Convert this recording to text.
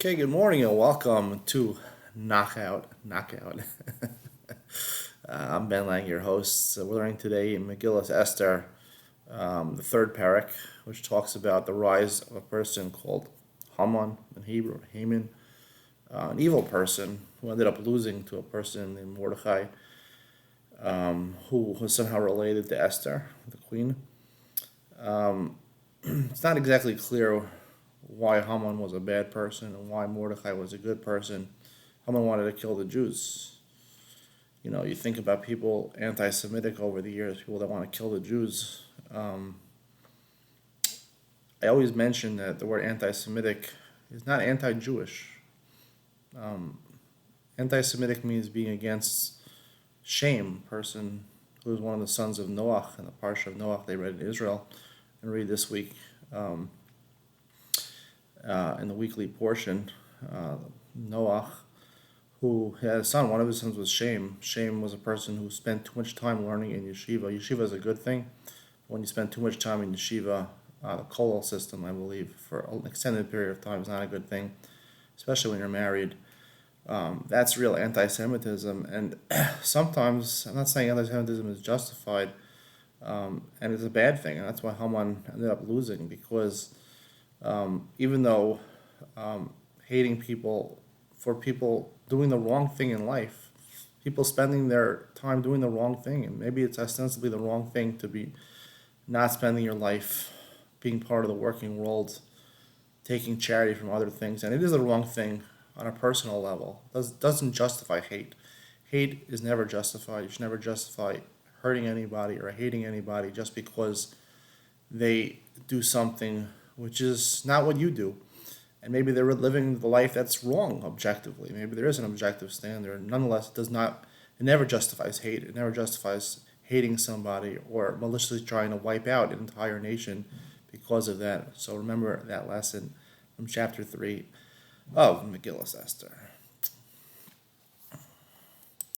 Okay, good morning and welcome to Knockout. I'm Ben Lang, your host. We're learning today in Megillus Esther, the third parak, which talks about the rise of a person called Haman in Hebrew, Haman, an evil person who ended up losing to a person named Mordecai, who was somehow related to Esther, the queen. It's not exactly clear why Haman was a bad person and why Mordecai was a good person. Haman wanted to kill the Jews. You know, you think about people anti-Semitic over the years, people that want to kill the Jews. I always mention that the word anti-Semitic is not anti-Jewish. Anti-Semitic means being against shame. Person who is one of the sons of Noach in the Parsha of Noach they read in Israel and read this week in the weekly portion. Noach, who had a son, one of his sons was Shem. Shem was a person who spent too much time learning in yeshiva. Yeshiva is a good thing. When you spend too much time in yeshiva, the kollel system, I believe, for an extended period of time is not a good thing, especially when you're married. That's real anti-Semitism, and sometimes, I'm not saying anti-Semitism is justified, and it's a bad thing, and that's why Haman ended up losing, because even though hating people for people doing the wrong thing in life, people spending their time doing the wrong thing, and maybe it's ostensibly the wrong thing to be not spending your life being part of the working world, taking charity from other things, and it is the wrong thing on a personal level. Doesn't justify hate. Hate is never justified. You should never justify hurting anybody or hating anybody just because they do something which is not what you do. And maybe they're living the life that's wrong objectively. Maybe there is an objective standard. Nonetheless, it never justifies hate. It never justifies hating somebody or maliciously trying to wipe out an entire nation because of that. So remember that lesson from chapter 3 of Megillus Esther.